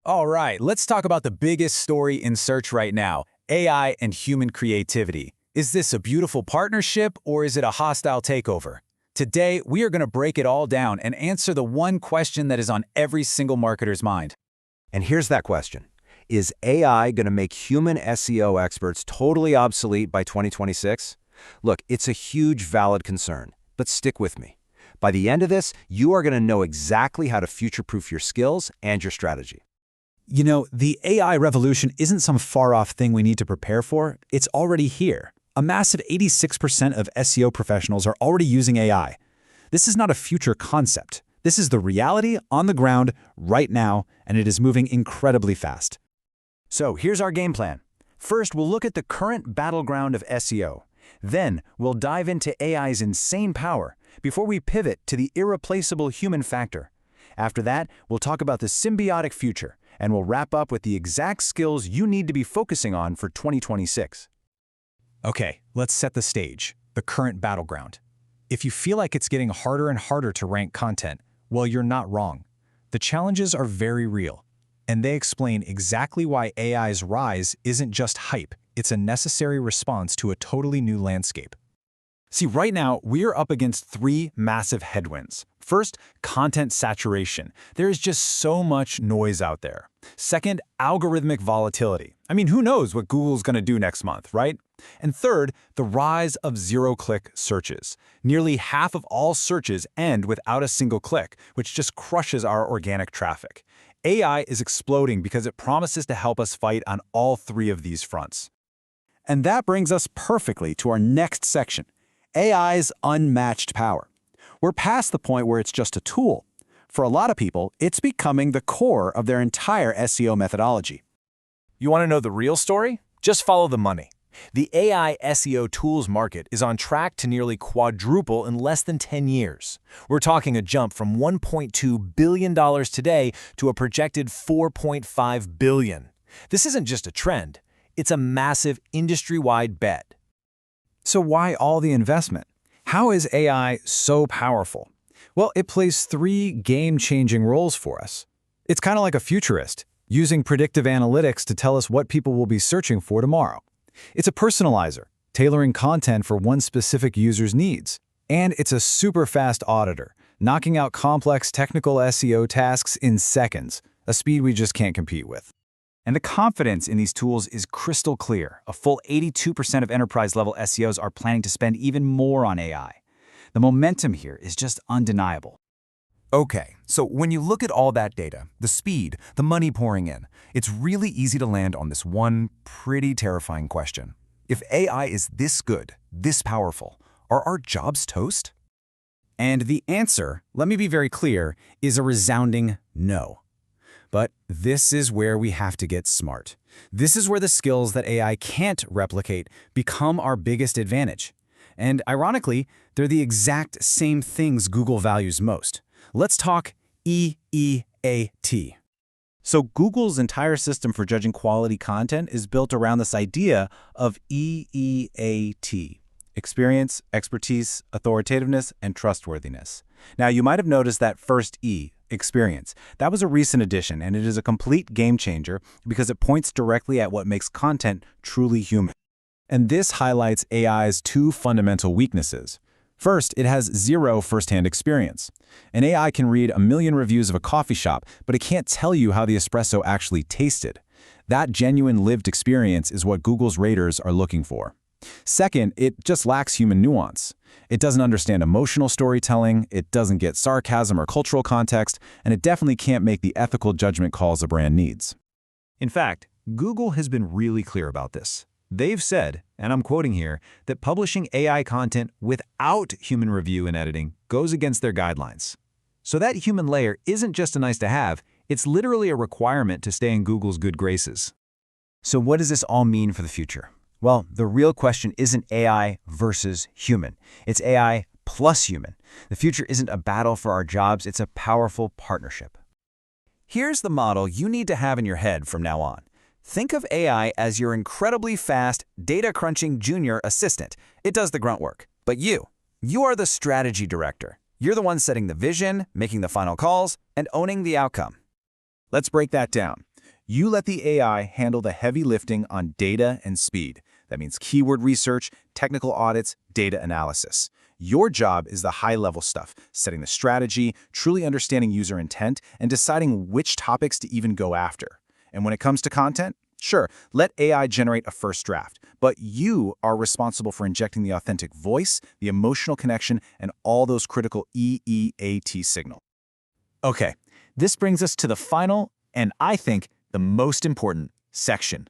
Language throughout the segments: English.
All right, let's talk about the biggest story in search right now, AI and human creativity. Is this a beautiful partnership or is it a hostile takeover? Today, we are going to break it all down and answer the one question that is on every single marketer's mind. And here's that question. Is AI going to make human SEO experts totally obsolete by 2026? Look, it's a huge valid concern, but stick with me. By the end of this, you are going to know exactly how to future-proof your skills and your strategy. You know, the AI revolution isn't some far-off thing we need to prepare for. It's already here. A massive 86% of SEO professionals are already using AI. This is not a future concept. This is the reality on the ground right now, and it is moving incredibly fast. So here's our game plan. First, we'll look at the current battleground of SEO. Then, we'll dive into AI's insane power before we pivot to the irreplaceable human factor. After that, we'll talk about the symbiotic future, and we'll wrap up with the exact skills you need to be focusing on for 2026. Okay, let's set the stage, the current battleground. If you feel like it's getting harder and harder to rank content, well, you're not wrong. The challenges are very real, and they explain exactly why AI's rise isn't just hype, it's a necessary response to a totally new landscape. See, right now, we're up against three massive headwinds. First, content saturation. There is just so much noise out there. Second, algorithmic volatility. I mean, who knows what Google's going to do next month, right? And third, the rise of zero-click searches. Nearly half of all searches end without a single click, which just crushes our organic traffic. AI is exploding because it promises to help us fight on all three of these fronts. And that brings us perfectly to our next section, AI's unmatched power. We're past the point where it's just a tool. For a lot of people, it's becoming the core of their entire SEO methodology. You want to know the real story? Just follow the money. The AI SEO tools market is on track to nearly quadruple in less than 10 years. We're talking a jump from $1.2 billion today to a projected $4.5 billion. This isn't just a trend. It's a massive industry-wide bet. So why all the investment? How is AI so powerful? Well, it plays three game-changing roles for us. It's kind of like a futurist, using predictive analytics to tell us what people will be searching for tomorrow. It's a personalizer, tailoring content for one specific user's needs. And it's a super fast auditor, knocking out complex technical SEO tasks in seconds, a speed we just can't compete with. And the confidence in these tools is crystal clear. A full 82% of enterprise-level SEOs are planning to spend even more on AI. The momentum here is just undeniable. Okay, so when you look at all that data, the speed, the money pouring in, it's really easy to land on this one pretty terrifying question. If AI is this good, this powerful, are our jobs toast? And the answer, let me be very clear, is a resounding no. But this is where we have to get smart. This is where the skills that AI can't replicate become our biggest advantage. And ironically, they're the exact same things Google values most. Let's talk EEAT. So Google's entire system for judging quality content is built around this idea of EEAT: experience, expertise, authoritativeness, and trustworthiness. Now, you might have noticed that first E, experience. That was a recent addition, and it is a complete game changer because it points directly at what makes content truly human. And this highlights AI's two fundamental weaknesses. First, it has zero first-hand experience. An AI can read a million reviews of a coffee shop, but it can't tell you how the espresso actually tasted. That genuine lived experience is what Google's raters are looking for. Second, it just lacks human nuance. It doesn't understand emotional storytelling, it doesn't get sarcasm or cultural context, and it definitely can't make the ethical judgment calls a brand needs. In fact, Google has been really clear about this. They've said, and I'm quoting here, that publishing AI content without human review and editing goes against their guidelines. So that human layer isn't just a nice to have, it's literally a requirement to stay in Google's good graces. So what does this all mean for the future? Well, the real question isn't AI versus human. It's AI plus human. The future isn't a battle for our jobs, it's a powerful partnership. Here's the model you need to have in your head from now on. Think of AI as your incredibly fast, data-crunching junior assistant. It does the grunt work. But you are the strategy director. You're the one setting the vision, making the final calls, and owning the outcome. Let's break that down. You let the AI handle the heavy lifting on data and speed. That means keyword research, technical audits, data analysis. Your job is the high-level stuff, setting the strategy, truly understanding user intent, and deciding which topics to even go after. And when it comes to content, sure, let AI generate a first draft, but you are responsible for injecting the authentic voice, the emotional connection, and all those critical EEAT signals. Okay, this brings us to the final, and I think the most important section.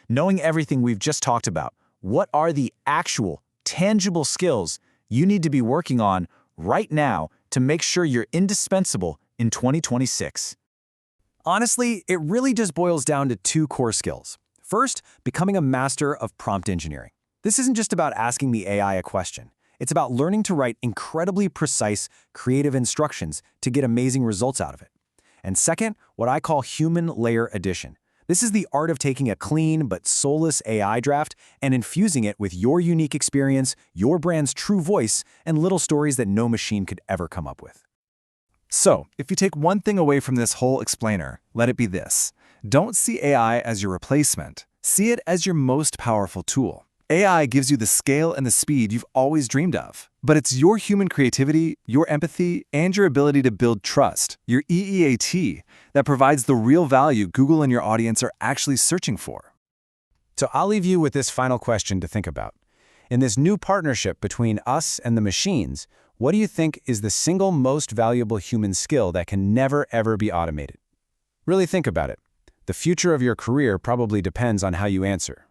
Knowing everything we've just talked about, what are the actual, tangible skills you need to be working on right now to make sure you're indispensable in 2026? Honestly, it really just boils down to two core skills. First, becoming a master of prompt engineering. This isn't just about asking the AI a question. It's about learning to write incredibly precise, creative instructions to get amazing results out of it. And second, what I call human layer addition. This is the art of taking a clean but soulless AI draft and infusing it with your unique experience, your brand's true voice, and little stories that no machine could ever come up with. So, if you take one thing away from this whole explainer, let it be this. Don't see AI as your replacement. See it as your most powerful tool. AI gives you the scale and the speed you've always dreamed of. But it's your human creativity, your empathy, and your ability to build trust, your EEAT, that provides the real value Google and your audience are actually searching for. So I'll leave you with this final question to think about. In this new partnership between us and the machines, what do you think is the single most valuable human skill that can never, ever be automated? Really think about it. The future of your career probably depends on how you answer.